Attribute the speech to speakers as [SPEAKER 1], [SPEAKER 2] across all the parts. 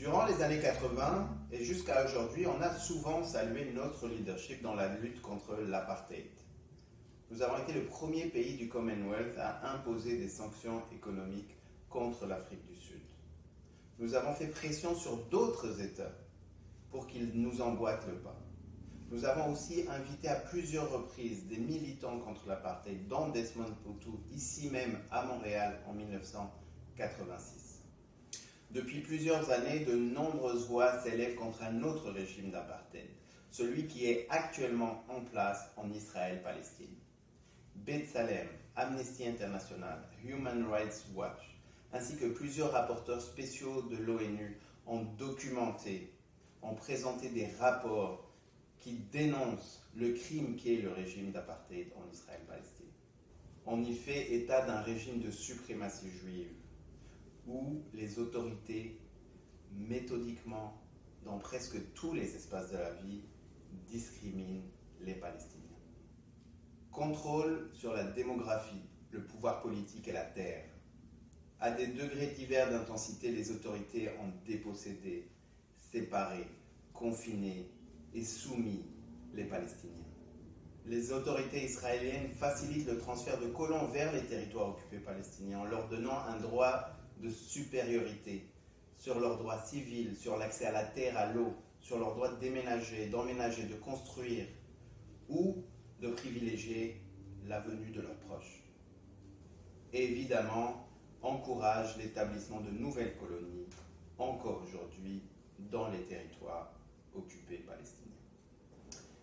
[SPEAKER 1] Durant les années 80 et jusqu'à aujourd'hui, on a souvent salué notre leadership dans la lutte contre l'apartheid. Nous avons été le premier pays du Commonwealth à imposer des sanctions économiques contre l'Afrique du Sud. Nous avons fait pression sur d'autres États pour qu'ils nous emboîtent le pas. Nous avons aussi invité à plusieurs reprises des militants contre l'apartheid, dont Desmond Tutu, ici même à Montréal en 1986. Depuis plusieurs années, de nombreuses voix s'élèvent contre un autre régime d'apartheid, celui qui est actuellement en place en Israël-Palestine. B'Tselem, Amnesty International, Human Rights Watch, ainsi que plusieurs rapporteurs spéciaux de l'ONU ont documenté, ont présenté des rapports qui dénoncent le crime qu'est le régime d'apartheid en Israël-Palestine. On y fait état d'un régime de suprématie juive où les autorités, méthodiquement, dans presque tous les espaces de la vie, discriminent les Palestiniens. Contrôle sur la démographie, le pouvoir politique et la terre. À des degrés divers d'intensité, les autorités ont dépossédé, séparé, confiné et soumis les Palestiniens. Les autorités israéliennes facilitent le transfert de colons vers les territoires occupés palestiniens en leur donnant un droit de supériorité sur leurs droits civils, sur l'accès à la terre, à l'eau, sur leur droit de déménager, d'emménager, de construire ou de privilégier la venue de leurs proches. Et évidemment, encourage l'établissement de nouvelles colonies, encore aujourd'hui, dans les territoires occupés palestiniens.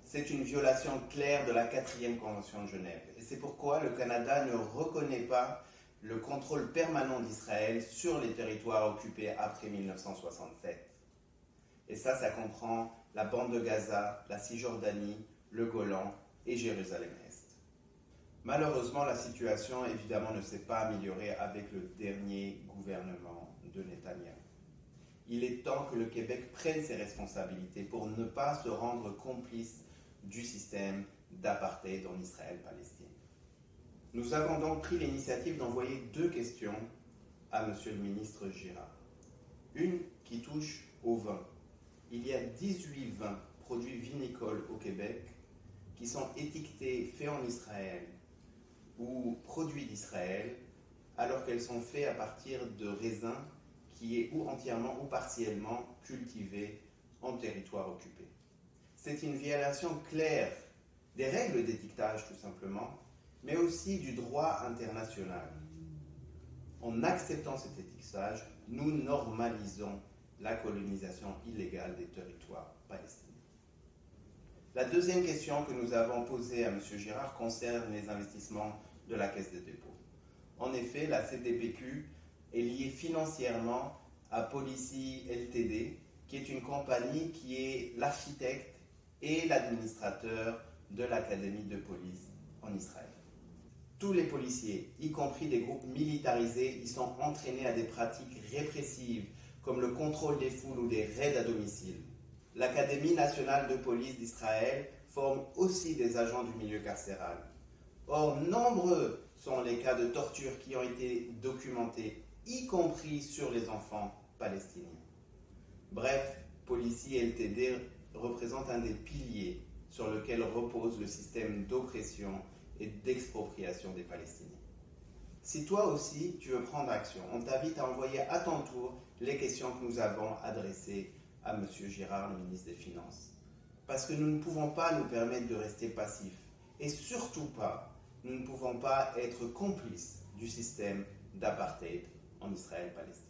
[SPEAKER 1] C'est une violation claire de la 4e Convention de Genève. Et c'est pourquoi le Canada ne reconnaît pas le contrôle permanent d'Israël sur les territoires occupés après 1967. Et ça comprend la bande de Gaza, la Cisjordanie, le Golan et Jérusalem-Est. Malheureusement, la situation, évidemment, ne s'est pas améliorée avec le dernier gouvernement de Netanyahou. Il est temps que le Québec prenne ses responsabilités pour ne pas se rendre complice du système d'apartheid en Israël-Palestine. Nous avons donc pris l'initiative d'envoyer 2 questions à M. le ministre Girard. Une qui touche au vin. Il y a 18 vins produits vinicoles au Québec qui sont étiquetés faits en Israël ou produits d'Israël, alors qu'elles sont faits à partir de raisins qui est ou entièrement ou partiellement cultivés en territoire occupé. C'est une violation claire des règles d'étiquetage tout simplement, mais aussi du droit international. En acceptant cet étiquetage, nous normalisons la colonisation illégale des territoires palestiniens. La deuxième question que nous avons posée à M. Girard concerne les investissements de la Caisse des dépôts. En effet, la CDPQ est liée financièrement à Policy Ltd, qui est une compagnie qui est l'architecte et l'administrateur de l'Académie de police en Israël. Tous les policiers, y compris des groupes militarisés, y sont entraînés à des pratiques répressives, comme le contrôle des foules ou des raids à domicile. L'Académie nationale de police d'Israël forme aussi des agents du milieu carcéral. Or, nombreux sont les cas de torture qui ont été documentés, y compris sur les enfants palestiniens. Bref, Policy Ltd représente un des piliers sur lequel repose le système d'oppression et d'expropriation des Palestiniens. Si toi aussi tu veux prendre action, on t'invite à envoyer à ton tour les questions que nous avons adressées à M. Girard, le ministre des Finances. Parce que nous ne pouvons pas nous permettre de rester passifs. Et surtout pas, nous ne pouvons pas être complices du système d'apartheid en Israël-Palestine.